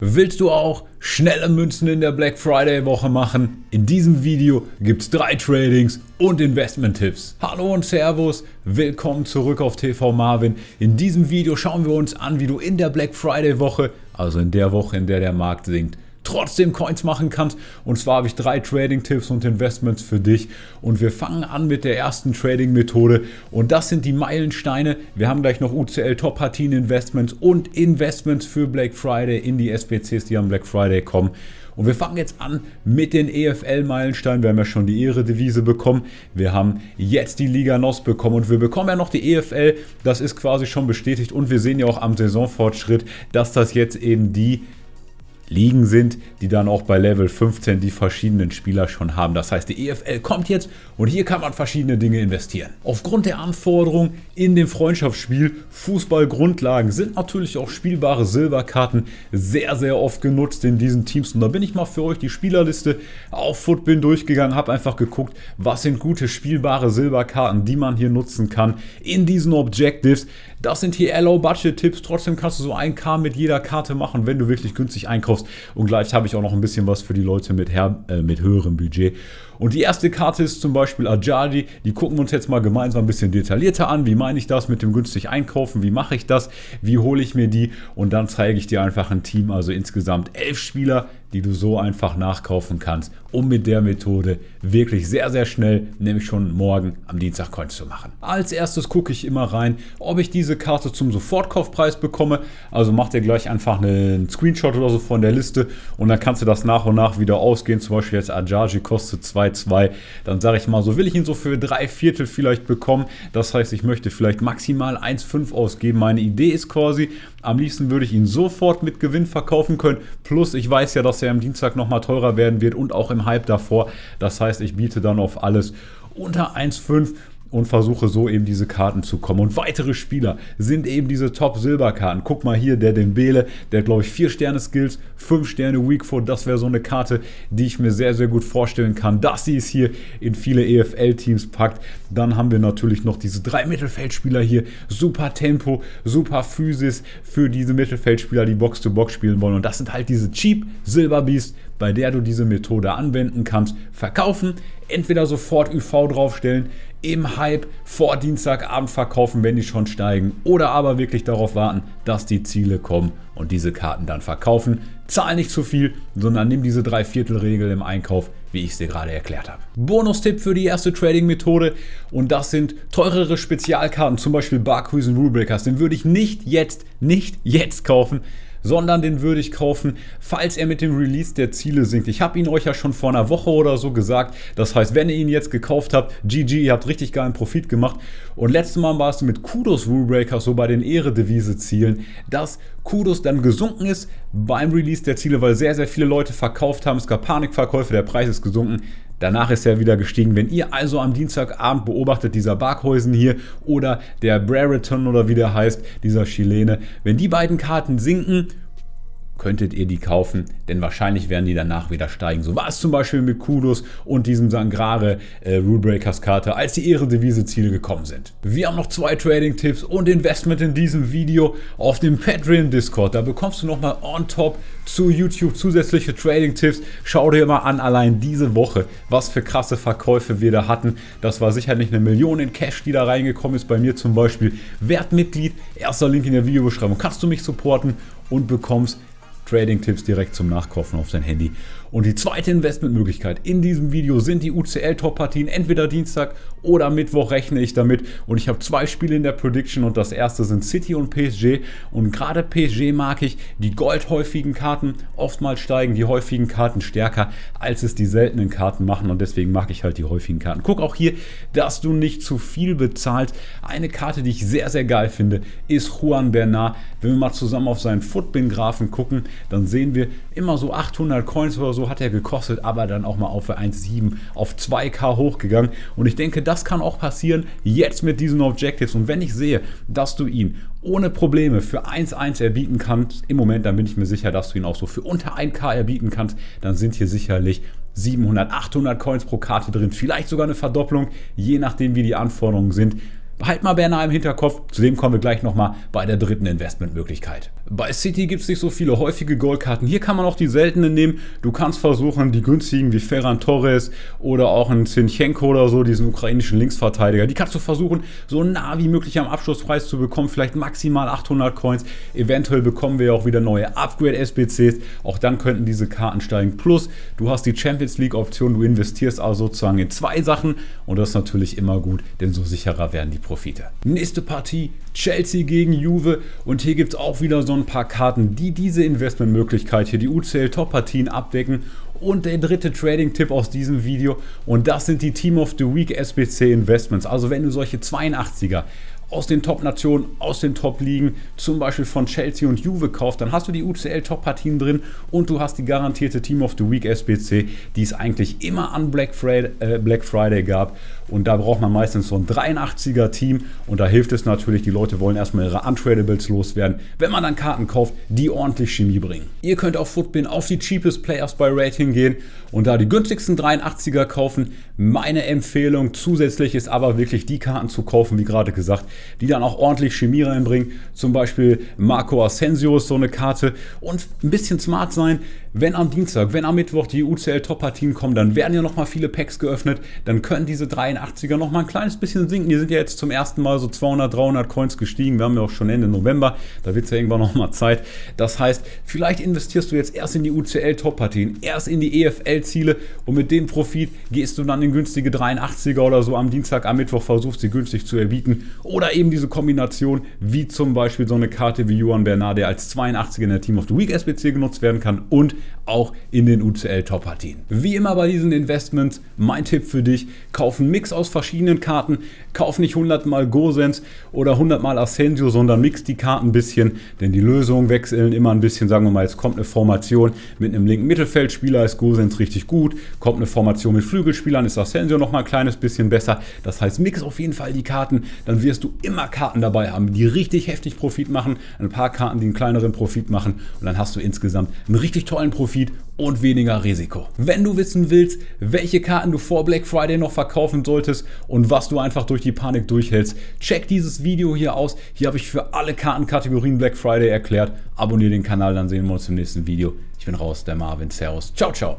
Willst du auch schnelle Münzen in der Black Friday Woche machen? In diesem Video gibt es 3 Tradings und Investment-Tipps. Hallo und Servus, willkommen zurück auf TV Marvin. In diesem Video schauen wir uns an, wie du in der Black Friday Woche, also in der Woche, in der der Markt sinkt, trotzdem Coins machen kannst. Und zwar habe ich 3 Trading-Tipps und Investments für dich. Und wir fangen an mit der ersten Trading-Methode. Und das sind die Meilensteine. Wir haben gleich noch UCL Top-Partien Investments und Investments für Black Friday in die SBCs, die am Black Friday kommen. Und wir fangen jetzt an mit den EFL-Meilensteinen. Wir haben ja schon die Ehredivise bekommen. Wir haben jetzt die Liga NOS bekommen und wir bekommen ja noch die EFL. Das ist quasi schon bestätigt. Und wir sehen ja auch am Saisonfortschritt, dass das jetzt eben die Ligen sind, die dann auch bei Level 15 die verschiedenen Spieler schon haben. Das heißt, die EFL kommt jetzt und hier kann man verschiedene Dinge investieren. Aufgrund der Anforderungen in dem Freundschaftsspiel Fußballgrundlagen sind natürlich auch spielbare Silberkarten sehr, sehr oft genutzt in diesen Teams. Und da bin ich mal für euch die Spielerliste auf Footbin durchgegangen, habe einfach geguckt, was sind gute spielbare Silberkarten, die man hier nutzen kann in diesen Objectives. Das sind hier Low-Budget-Tipps. Trotzdem kannst du so 1K mit jeder Karte machen, wenn du wirklich günstig einkaufst. Und gleich habe ich auch noch ein bisschen was für die Leute mit höherem Budget. Und die erste Karte ist zum Beispiel Ajayi. Die gucken wir uns jetzt mal gemeinsam ein bisschen detaillierter an. Wie meine ich das mit dem günstig einkaufen? Wie mache ich das? Wie hole ich mir die? Und dann zeige ich dir einfach ein Team, also insgesamt 11 Spieler, die du so einfach nachkaufen kannst, um mit der Methode wirklich sehr, sehr schnell, nämlich schon morgen am Dienstag Coins zu machen. Als erstes gucke ich immer rein, ob ich diese Karte zum Sofortkaufpreis bekomme. Also mach dir gleich einfach einen Screenshot oder so von der Liste und dann kannst du das nach und nach wieder ausgehen. Zum Beispiel jetzt Ajayi kostet 2,2. Dann sage ich mal, so will ich ihn so für 3/4 vielleicht bekommen. Das heißt, ich möchte vielleicht maximal 1,5 ausgeben. Meine Idee ist quasi, am liebsten würde ich ihn sofort mit Gewinn verkaufen können. Plus ich weiß ja, dass er am Dienstag nochmal teurer werden wird und auch im Hype davor. Das heißt, ich biete dann auf alles unter 1,5 und versuche so eben diese Karten zu kommen. Und weitere Spieler sind eben diese Top-Silberkarten. Guck mal hier, der Dembele, der hat glaube ich 4 Sterne Skills, 5 Sterne Weak Foot. Das wäre so eine Karte, die ich mir sehr, sehr gut vorstellen kann, dass sie es hier in viele EFL-Teams packt. Dann haben wir natürlich noch diese 3 Mittelfeldspieler hier. Super Tempo, super Physis für diese Mittelfeldspieler, die Box-to-Box spielen wollen. Und das sind halt diese Cheap Silberbeast, bei der du diese Methode anwenden kannst. Verkaufen, entweder sofort UV draufstellen, im Hype vor Dienstagabend verkaufen, wenn die schon steigen, oder aber wirklich darauf warten, dass die Ziele kommen und diese Karten dann verkaufen. Zahl nicht zu viel, sondern nimm diese 3/4-Regel im Einkauf, wie ich es dir gerade erklärt habe. Bonustipp für die erste Trading-Methode und das sind teurere Spezialkarten, zum Beispiel Barcruise und Rule Breakers. Den würde ich nicht jetzt kaufen, sondern den würde ich kaufen, falls er mit dem Release der Ziele sinkt. Ich habe ihn euch ja schon vor einer Woche oder so gesagt. Das heißt, wenn ihr ihn jetzt gekauft habt, GG, ihr habt richtig geilen Profit gemacht. Und letztes Mal war es mit Kudos Rule Breakers so bei den Ehredivise-Zielen, dass Kudos dann gesunken ist beim Release der Ziele, weil sehr, sehr viele Leute verkauft haben. Es gab Panikverkäufe, der Preis ist gesunken. Danach ist er wieder gestiegen. Wenn ihr also am Dienstagabend beobachtet, dieser Barkhäusen hier oder der Brereton oder wie der heißt, dieser Chilene, wenn die beiden Karten sinken, könntet ihr die kaufen, denn wahrscheinlich werden die danach wieder steigen. So war es zum Beispiel mit Kudos und diesem Sangrare Rule Breakers Karte, als die Ehredivise-Ziele gekommen sind. Wir haben noch 2 Trading-Tipps und Investment in diesem Video auf dem Patreon Discord. Da bekommst du nochmal on top zu YouTube zusätzliche Trading-Tipps. Schau dir mal an, allein diese Woche, was für krasse Verkäufe wir da hatten. Das war sicherlich 1 Million in Cash, die da reingekommen ist. Bei mir zum Beispiel. Werd Mitglied, erster Link in der Videobeschreibung. Kannst du mich supporten und bekommst Trading-Tipps direkt zum Nachkaufen auf dein Handy. Und die zweite Investmentmöglichkeit in diesem Video sind die UCL-Top-Partien. Entweder Dienstag oder Mittwoch rechne ich damit. Und ich habe 2 Spiele in der Prediction und das erste sind City und PSG. Und gerade PSG mag ich. Die goldhäufigen Karten oftmals steigen die häufigen Karten stärker, als es die seltenen Karten machen. Und deswegen mag ich halt die häufigen Karten. Guck auch hier, dass du nicht zu viel bezahlst. Eine Karte, die ich sehr, sehr geil finde, ist Juan Bernat. Wenn wir mal zusammen auf seinen Footbin-Graphen gucken, dann sehen wir immer so 800 Coins oder so hat er gekostet, aber dann auch mal auf 1,7 auf 2K hochgegangen. Und ich denke, das kann auch passieren jetzt mit diesen Objectives. Und wenn ich sehe, dass du ihn ohne Probleme für 1,1 erbieten kannst, im Moment, dann bin ich mir sicher, dass du ihn auch so für unter 1K erbieten kannst, dann sind hier sicherlich 700, 800 Coins pro Karte drin, vielleicht sogar eine Verdopplung, je nachdem wie die Anforderungen sind. Behalt mal Berner im Hinterkopf, zu dem kommen wir gleich nochmal bei der dritten Investmentmöglichkeit. Bei City gibt es nicht so viele häufige Goldkarten, hier kann man auch die seltenen nehmen. Du kannst versuchen, die günstigen wie Ferran Torres oder auch einen Zinchenko oder so, diesen ukrainischen Linksverteidiger, die kannst du versuchen, so nah wie möglich am Abschlusspreis zu bekommen, vielleicht maximal 800 Coins. Eventuell bekommen wir auch wieder neue Upgrade-SBCs, auch dann könnten diese Karten steigen. Plus, du hast die Champions League-Option, du investierst also sozusagen in zwei Sachen und das ist natürlich immer gut, denn so sicherer werden die Profite. Nächste Partie, Chelsea gegen Juve und hier gibt es auch wieder so ein paar Karten, die diese Investmentmöglichkeit hier, die UCL-Top-Partien abdecken. Und der dritte Trading-Tipp aus diesem Video und das sind die Team of the Week SBC Investments. Also wenn du solche 82er aus den Top-Nationen, aus den Top-Ligen, zum Beispiel von Chelsea und Juve kaufst, dann hast du die UCL-Top-Partien drin und du hast die garantierte Team of the Week SBC, die es eigentlich immer an Black Friday gab. Und da braucht man meistens so ein 83er-Team und da hilft es natürlich, die Leute wollen erstmal ihre Untradables loswerden, wenn man dann Karten kauft, die ordentlich Chemie bringen. Ihr könnt auf Footbin auf die Cheapest Players by Rating gehen und da die günstigsten 83er kaufen. Meine Empfehlung zusätzlich ist aber wirklich die Karten zu kaufen, wie gerade gesagt, die dann auch ordentlich Chemie reinbringen. Zum Beispiel Marco Asensio ist so eine Karte und ein bisschen smart sein. Wenn am Dienstag, wenn am Mittwoch die UCL-Top-Partien kommen, dann werden ja nochmal viele Packs geöffnet. Dann können diese 83er nochmal ein kleines bisschen sinken. Die sind ja jetzt zum ersten Mal so 200, 300 Coins gestiegen. Wir haben ja auch schon Ende November. Da wird es ja irgendwann nochmal Zeit. Das heißt, vielleicht investierst du jetzt erst in die UCL-Top-Partien, erst in die EFL-Ziele und mit dem Profit gehst du dann in günstige 83er oder so am Dienstag, am Mittwoch versuchst sie günstig zu erbieten. Oder eben diese Kombination, wie zum Beispiel so eine Karte wie Juan Bernat, der als 82er in der Team of the Week SBC genutzt werden kann und auch in den UCL-Top-Partien. Wie immer bei diesen Investments, mein Tipp für dich, kauf einen Mix aus verschiedenen Karten, kauf nicht 100 mal Gosens oder 100 mal Asensio, sondern mix die Karten ein bisschen, denn die Lösungen wechseln immer ein bisschen. Sagen wir mal, jetzt kommt eine Formation mit einem linken Mittelfeldspieler, ist Gosens richtig gut, kommt eine Formation mit Flügelspielern, ist Asensio noch mal ein kleines bisschen besser. Das heißt, mix auf jeden Fall die Karten, dann wirst du immer Karten dabei haben, die richtig heftig Profit machen, ein paar Karten, die einen kleineren Profit machen und dann hast du insgesamt einen richtig tollen Profit und weniger Risiko. Wenn du wissen willst, welche Karten du vor Black Friday noch verkaufen solltest und was du einfach durch die Panik durchhältst, check dieses Video hier aus. Hier habe ich für alle Kartenkategorien Black Friday erklärt. Abonniere den Kanal, dann sehen wir uns im nächsten Video. Ich bin raus, der Marvin. Servus. Ciao, ciao.